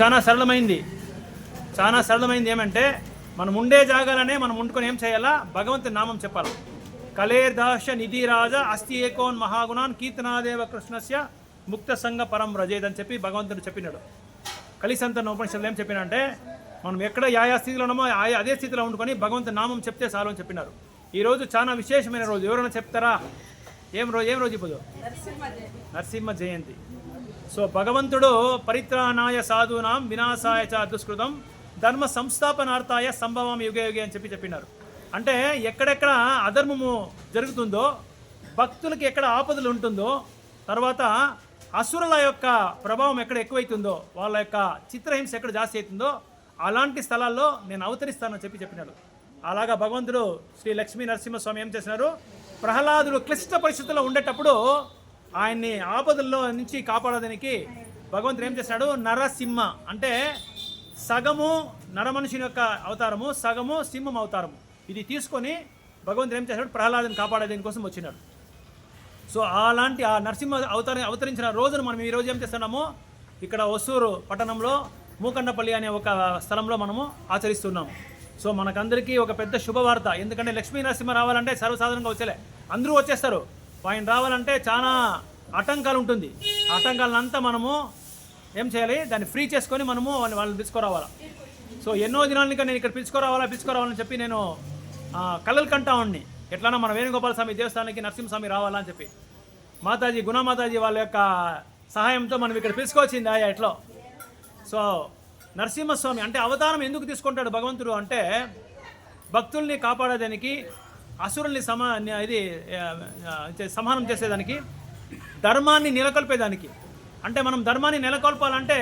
చాలా సరళమైంది, చాలా సరళమైంది. ఏమంటే మనం ఉండే జాగాలనే మనం ఉండుకొని ఏం చేయాలా? భగవంతుని నామం చెప్పాలి. కలేర్దాశ నిధి రాజా అస్తి ఏకోన్ మహాగుణాన్ కీర్తనాదేవ కృష్ణస్య ముక్త సంఘ పరం రజేద్ అని చెప్పి భగవంతుడు చెప్పినాడు. కలిసంతన ఉపనిషత్తులు ఏం చెప్పినంటే మనం ఎక్కడ యా స్థితిలో ఉన్నామో అదే స్థితిలో ఉండుకొని భగవంతుని నామం చెప్తే చాలు అని చెప్పినారు. ఈరోజు చాలా విశేషమైన రోజు. ఎవరైనా చెప్తారా? ఏం రోజు ఇప్పుడు? నరసింహ జయంతి. సో భగవంతుడు పరిత్రాణాయ సాధూనాం వినాశాయ చ దుష్కృతం ధర్మ సంస్థాపనార్థాయ సంభవం యుగ యుగే అని చెప్పినారు. అంటే ఎక్కడెక్కడ అధర్మము జరుగుతుందో, భక్తులకి ఎక్కడ ఆపదలు ఉంటుందో, తర్వాత అసురుల యొక్క ప్రభావం ఎక్కడ ఎక్కువైతుందో, వాళ్ళ యొక్క చిత్రహింస ఎక్కడ జాస్తి అవుతుందో అలాంటి స్థలాల్లో నేను అవతరిస్తానని చెప్పినాడు. అలాగా భగవంతుడు శ్రీ లక్ష్మీ నరసింహస్వామి ఏం చేసినారు? ప్రహ్లాదుడు క్లిష్ట పరిస్థితుల్లో ఉండేటప్పుడు ఆయన్ని ఆపదల్లో నుంచి కాపాడడానికి భగవంతుడు ఏం చేశాడు? నరసింహ అంటే సగము నరమనుషుని యొక్క అవతారము, సగము సింహం అవతారము. ఇది తీసుకొని భగవంతుడు ఏం చేశాడు? ప్రహ్లాదుని కాపాడేదాని కోసం వచ్చినాడు. సో అలాంటి ఆ నరసింహ అవతరించిన రోజును మనం ఈరోజు ఏం చేస్తున్నాము? ఇక్కడ ఒసూరు పట్టణంలో మూకండపల్లి అనే ఒక స్థలంలో మనము ఆచరిస్తున్నాము. సో మనకందరికీ ఒక పెద్ద శుభవార్త. ఎందుకంటే లక్ష్మీ నరసింహ రావాలంటే సర్వసాధారణంగా వచ్చేలే, అందరూ వచ్చేస్తారు. ఆయన రావాలంటే చాలా ఆటంకాలు ఉంటుంది. ఆటంకాలంతా మనము ఏం చేయాలి? దాన్ని ఫ్రీ చేసుకొని మనము వాళ్ళని పిలుచుకోరావాలా. సో ఎన్నో దినాలకి నేను ఇక్కడ పిలుచుకోరావాలని చెప్పి నేను కళలు కంటా ఉండి ఎట్లన్నా మన వేణుగోపాల స్వామి దేవస్థానానికి నరసింహస్వామి రావాలా అని చెప్పి మాతాజీ గుణమాతాజీ వాళ్ళ యొక్క సహాయంతో మనం ఇక్కడ పిలుచుకోవచ్చింది ఆయా ఎట్లో. సో నరసింహస్వామి అంటే అవతారం ఎందుకు తీసుకుంటాడు భగవంతుడు అంటే భక్తుల్ని కాపాడేదానికి, అసురుల్ని సంహారం చేసేదానికి, ధర్మాన్ని నెలకొల్పేదానికి. అంటే మనం ధర్మాన్ని నెలకొల్పాలంటే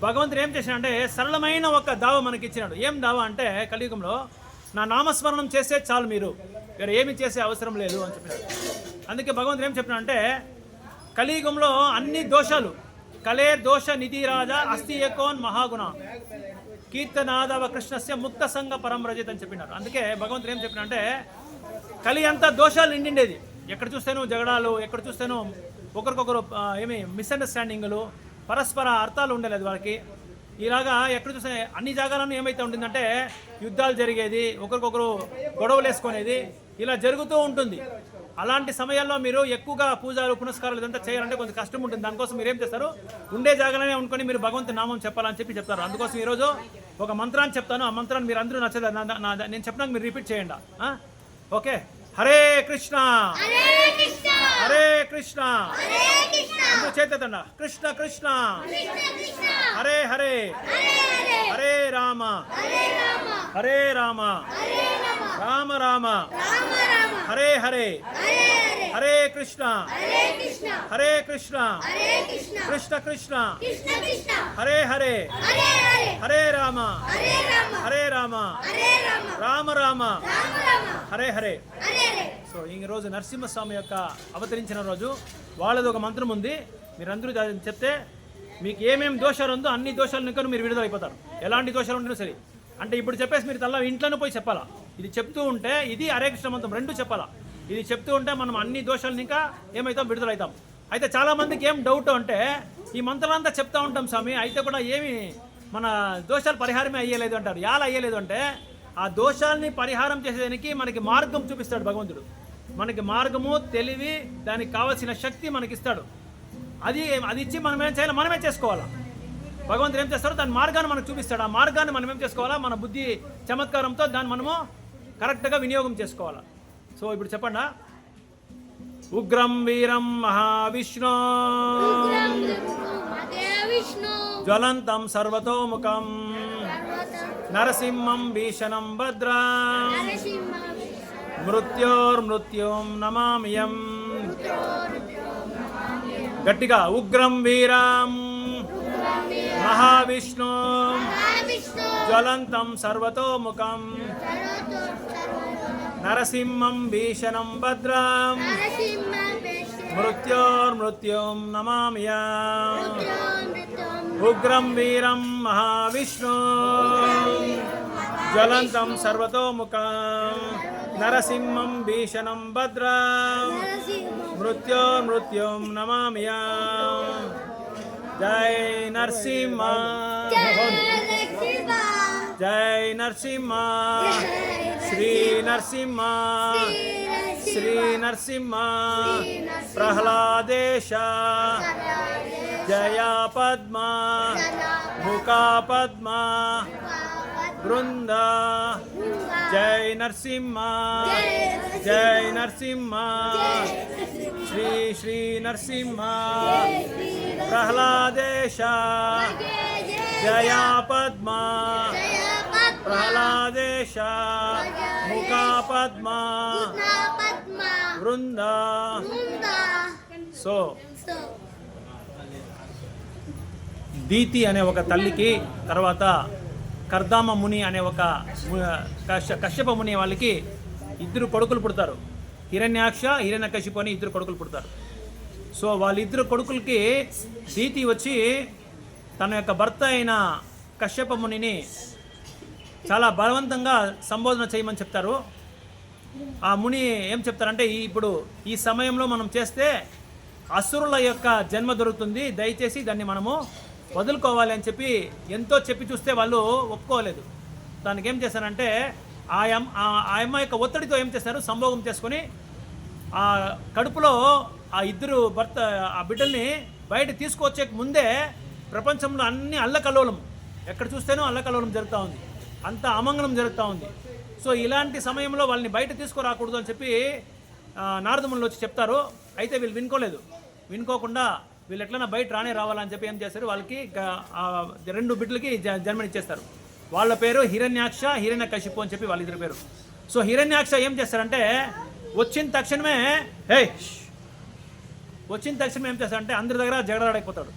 భగవంతుడు ఏం చేశాడంటే సరళమైన ఒక దావ మనకి ఇచ్చినాడు. ఏం దావ అంటే కలియుగంలో నా నామస్మరణం చేస్తే చాలు, మీరు వేరే ఏమి చేసే అవసరం లేదు అని చెప్పినాడు. అందుకే భగవంతుడు ఏం చెప్పినాడంటే కలియుగంలో అన్ని దోషాలు కలేర్ దోష నిధి రాజా అస్తి ఏకోన్ మహాగుణ కీర్తనాదవ కృష్ణస్య ముక్త సంఘ పరం రజత్ అని చెప్పినారు. అందుకే భగవంతుడు ఏం చెప్పినంటే కలి అంతా దోషాలు నిండిండేది. ఎక్కడ చూస్తేనో జగడాలు, ఎక్కడ చూస్తేనో ఒకరికొకరు మిస్అండర్స్టాండింగ్లు, పరస్పర అర్థాలు ఉండలేదు వాళ్ళకి. ఇలాగా ఎక్కడ చూస్తే అన్ని జాగాలను ఏమైతే ఉంటుందంటే యుద్ధాలు జరిగేది, ఒకరికొకరు గొడవలు వేసుకునేది, ఇలా జరుగుతూ ఉంటుంది. అలాంటి సమయాల్లో మీరు ఎక్కువగా పూజలు పునస్కారాలు ఇదంతా చేయాలంటే కొంచెం కష్టం ఉంటుంది. దానికోసం మీరు ఏం చేస్తారు? ఉండే జాగాలోనే ఉండుకొని మీరు భగవంతుని నామం చెప్పాలని చెప్తారు. అందుకోసం ఈరోజు ఒక మంత్రాన్ని చెప్తాను. ఆ మంత్రాన్ని మీరు అందరూ నచ్చదా నేను చెప్పినాక మీరు రిపీట్ చేయండి. ఓకే. హరే కృష్ణ హరే కృష్ణ అందరూ చేతండ. కృష్ణ కృష్ణ హరే హరే హరే రామ హరే రామ రామ రామ హరే హరే హరే కృష్ణ హరే కృష్ణ కృష్ణ కృష్ణ హరే హరే హరే రామ హరే రామ రామ రామ హరే హరే. సో ఈ రోజు నరసింహస్వామి యొక్క అవతరించిన రోజు. వాళ్ళది ఒక మంత్రం ఉంది, మీరందరూ చెప్తే మీకు ఏమేమి దోషాలు ఉందో అన్ని దోషాల నుంచి మీరు విడుదలైపోతారు. ఎలాంటి దోషాలు ఉంటున్నా సరే. అంటే ఇప్పుడు చెప్పేసి మీరు తల్లా ఇంట్లోనే పోయి చెప్పాలా. ఇది చెప్తూ ఉంటే ఇది హరే కృష్ణ మంత్రం రెండు చెప్పాలా. ఇది చెప్తూ ఉంటే మనం అన్ని దోషాలను ఇంకా ఏమవుతాం? విడుదలవుతాం. అయితే చాలామందికి ఏం డౌట్ అంటే ఈ మంత్రాలంతా చెప్తూ ఉంటాం స్వామి, అయితే కూడా ఏమి మన దోషాలు పరిహారమే అయ్యలేదు అంటారు. ఎలా అయ్యలేదు అంటే ఆ దోషాలని పరిహారం చేసేదానికి మనకి మార్గం చూపిస్తాడు భగవంతుడు. మనకి మార్గము, తెలివి, దానికి కావాల్సిన శక్తి మనకిస్తాడు. అది ఇచ్చి మనం ఏం చేయాలి? మనమే చేసుకోవాలా. భగవంతుడు ఏం చేస్తాడో దాని మార్గాన్ని మనకు చూపిస్తాడు. ఆ మార్గాన్ని మనం ఏం చేసుకోవాలా? మన బుద్ధి చమత్కారంతో దాన్ని మనము కరెక్ట్గా వినియోగం చేసుకోవాలా. సో ఇప్పుడు చెప్పండి. ఉగ్రం వీరం మహావిష్ణు జ్వలంతం సర్వతోముఖం నరసింహం భీషణం భద్రం మృత్యోర్మృత్యుం నమామ్యం. గట్టిగా ఉగ్రం వీరం మహావిష్ణు జ్వలంతం సర్వతోముఖం నరసింహం భీషణం భద్రం మృత్యోర్మృత్యుం నమామ్యం. ఉగ్రం వీరం మహావిష్ణు జ్వలంతం సర్వతోముఖం నరసింహం భీషణం భద్రం మృత్యోర్మృత్యుం నమామ్యం. జై నరసింహ, జై నరసింహ, శ్రీ నరసింహ, శ్రీ నరసింహ, ప్రహ్లాదేశ, జయ పద్మ, ముఖ పద్మ, బృంద, జై నరసింహ, జై నరసింహ, శ్రీ శ్రీ నరసింహ, ప్రహ్లాదేశ, జయ పద్మ, ప్రహ్లాదేశ, ముఖ పద్మ, బృంద. సో దీతి అనే ఒక తల్లికి, తర్వాత కర్దామ ముని అనే ఒక కశ్యప ముని వాళ్ళకి ఇద్దరు కొడుకులు పుడతారు. హిరణ్యాక్ష, హిరణ్యకశిపు అని ఇద్దరు కొడుకులు పుడతారు. సో వాళ్ళిద్దరు కొడుకులకి దీతి వచ్చి తన యొక్క భర్త అయిన కశ్యప మునిని చాలా బలవంతంగా సంబోధన చేయమని చెప్తారు. ఆ ముని ఏం చెప్తారంటే, ఇప్పుడు ఈ సమయంలో మనం చేస్తే అసురుల యొక్క జన్మ దొరుకుతుంది, దయచేసి దాన్ని మనము వదులుకోవాలి అని చెప్పి ఎంతో చెప్పి చూస్తే వాళ్ళు ఒప్పుకోలేదు. దానికి ఏం చేశారంటే ఆ అమ్మ యొక్క ఒత్తిడితో ఏం చేశారు, సంభోగం చేసుకొని ఆ కడుపులో ఆ ఇద్దరు భర్త ఆ బిడ్డల్ని బయట తీసుకొచ్చే ముందే ప్రపంచంలో అన్ని అల్లకల్లోలం, ఎక్కడ చూస్తేనో అల్లకల్లోలం జరుగుతూ ఉంది, అంత అమంగళం జరుగుతూ ఉంది. సో ఇలాంటి సమయంలో వాళ్ళని బయట తీసుకురాకూడదు అని చెప్పి నారదములు వచ్చి చెప్తారు. అయితే వీళ్ళు వినుకోకుండా వీళ్ళు ఎట్లన్నా బయట రావాలని చెప్పి ఏం చేస్తారు, వాళ్ళకి రెండు బిడ్డలకి జన్మనిచ్చేస్తారు. వాళ్ళ పేరు హిరణ్యాక్ష, హిరణ్యకశిపు అని చెప్పి వాళ్ళిద్దరి పేరు. సో హిరణ్యాక్ష ఏం చేస్తారంటే వచ్చిన తక్షణమే ఏం చేస్తారంటే అందరి దగ్గర జగడాడైపోతాడు.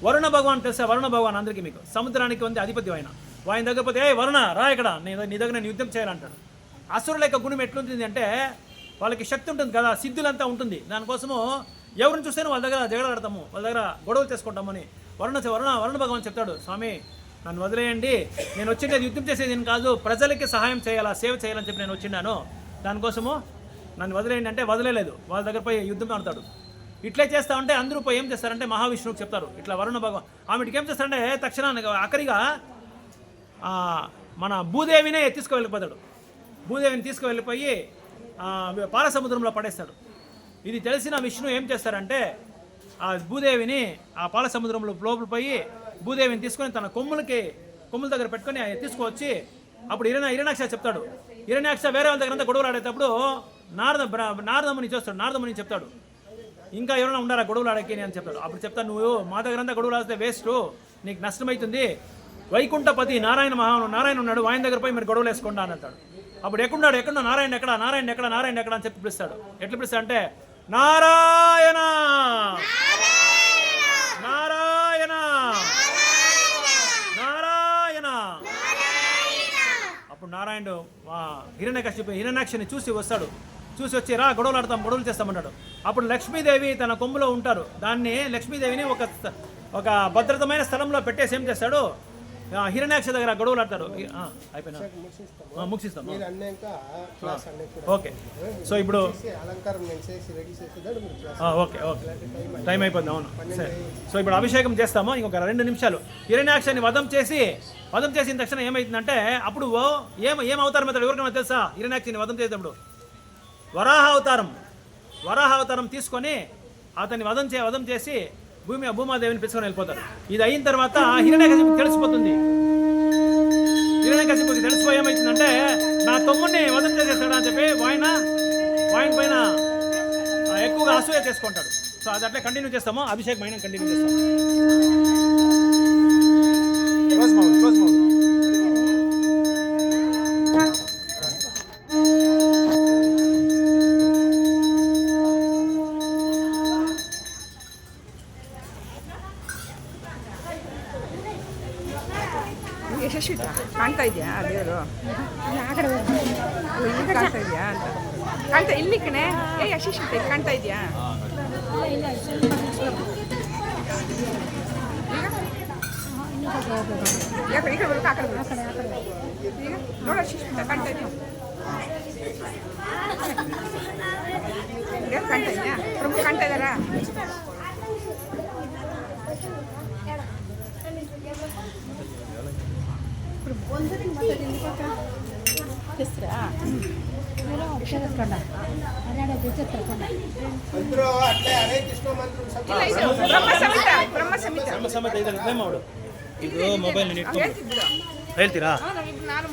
వరుణ భగవాన్ తెలుసా? వరుణ భగవాన్ అందరికీ మీకు సముద్రానికి ఉంది అధిపతి ఆయన దగ్గర పోతే, వరుణ రా ఇక్కడ, నీ దగ్గర నేను యుద్ధం చేయాలంటాడు. అసురుల యొక్క గుణం ఎట్లుంటుంది అంటే వాళ్ళకి శక్తి ఉంటుంది కదా, సిద్ధులంతా ఉంటుంది. దానికోసము ఎవరిని చూస్తేనే వాళ్ళ దగ్గర జగడాడతాము, వాళ్ళ దగ్గర గొడవలు చేసుకుంటామని వరుణ భగవాన్ చెప్తాడు, స్వామి నన్ను వదిలేయండి, నేను వచ్చిండేది యుద్ధం చేసేది కాదు, ప్రజలకి సహాయం చేయాలా, సేవ చేయాలని చెప్పి నేను వచ్చిన్నాను, దానికోసము నన్ను వదిలేయండి అంటే వదిలేదు. వాళ్ళ దగ్గర పోయి యుద్ధం ఆడతాడు. ఇట్లే చేస్తా ఉంటే అందరూ పోయి ఏం చేస్తారంటే మహావిష్ణువుకి చెప్తారు, ఇట్లా వరుణ భగవాన్. ఆమెకి ఏం చేస్తారంటే తక్షణానికి ఆఖరిగా మన భూదేవినే తీసుకువెళ్ళిపోతాడు. భూదేవిని తీసుకువెళ్ళిపోయి పాలసముద్రంలో పడేస్తాడు. ఇది తెలిసిన విష్ణు ఏం చేస్తారంటే ఆ భూదేవిని ఆ పాలసముద్రంలో లోపల పోయి భూదేవిని తీసుకొని తన కొమ్ముల దగ్గర పెట్టుకొని తీసుకువచ్చి అప్పుడు హిరణ్యాక్ష చెప్తాడు. హిరణ్యాక్ష వేరే వాళ్ళ దగ్గర అంతా గొడవలు ఆడేటప్పుడు నారదముని చెప్తాడు, ఇంకా ఎవరైనా ఉండారా గొడవలు ఆడకి అని చెప్తాడు. అప్పుడు చెప్తాను, నువ్వు మా దగ్గర అంతా గొడవలు ఆడితే వేస్ట్, నీకు నష్టమవుతుంది, వైకుంఠపతి నారాయణ ఉన్నాడు, ఆయన దగ్గర పోయి మీరు గొడవలు వేసుకోండి అని అంటాడు. అప్పుడు ఎక్కడో నారాయణ ఎక్కడ అని చెప్పి పిలుస్తాడు. ఎట్లా పిలుస్తాడు అంటే నారాయణ నారాయణ నారాయణ. అప్పుడు నారాయణుడు హిరణ్యాక్షని చూసి వచ్చి రా గొడవలు చేస్తామన్నాడు. అప్పుడు లక్ష్మీదేవి తన కొమ్ములో ఉంటారు. దాన్ని లక్ష్మీదేవిని ఒక భద్రతమైన స్థలంలో పెట్టేసి ఏం చేస్తాడు, హిరణ్యాక్ష దగ్గర గొడవలు ఆడతాడు. అయిపోయినా ముగిస్తాం. ఓకే. సో ఇప్పుడు ఓకే టైం అయిపోయింది. అవును సరే. సో ఇప్పుడు అభిషేకం చేస్తాము ఇంకొక 2 నిమిషాలు. హిరణ్యాక్షని వధం చేసిన తక్షణ ఏమైతుందంటే అప్పుడు ఏం అవతారం అవుతాడు ఎవరికైనా తెలుసా? హిరణ్యాక్షని వధం చేసేటప్పుడు వరాహ అవతారం తీసుకొని అతన్ని వధం చేసి భూమాదేవిని పిలుచుకొని వెళ్ళిపోతారు. ఇది అయిన తర్వాత హిరణ్యకశిపుకి తెలిసిపోతుంది. హిరణ్యకశిపుకి తెలిసిపోయి ఏమవుతుందంటే నా తమ్ముడిని వధం చేసేస్తాడు అని చెప్పి ఆయన పైన ఎక్కువగా అసూయ చేసుకుంటాడు. సో అది అట్లే కంటిన్యూ చేస్తాము. అభిషేకం అయినా కంటిన్యూ చేస్తాము. ಯಶಸ್ವಿ ಕಾಣ್ತಾ ಇದೆಯಾ ದೇವರು? ಇಲ್ಲಿ ಕಾಣ್ತಾ ಇದೆಯಾ ಅಂತ ಇಲ್ಲಿ ಕಣೆ. ಯಶಸ್ವಿ ಕಾಣ್ತಾ ಇದೆಯಾ? ಈ ಕಡೆ ಬರುತ್ತೆ, ಆ ಕಡೆ ಬರುತ್ತೆ. ಈಗ ನೋಡ ಯಶಸ್ವಿ ಕಾಣ್ತಾ ಇದೆಯಾ? ಕಾಣ್ತಾ ಇದೆಯಾ? ಪ್ರಮುಖ ಕಾಣ್ತಾ ಇದ್ದಾರಾ? ಬ್ರಹ್ಮ ಸಮಿತ ಸಮತ ಇದು ಮಾಡು ಇದು ಮೊಬೈಲ್ ಹೇಳ್ತಿದ್ರು ಹೇಳ್ತೀರಾ ನಾನು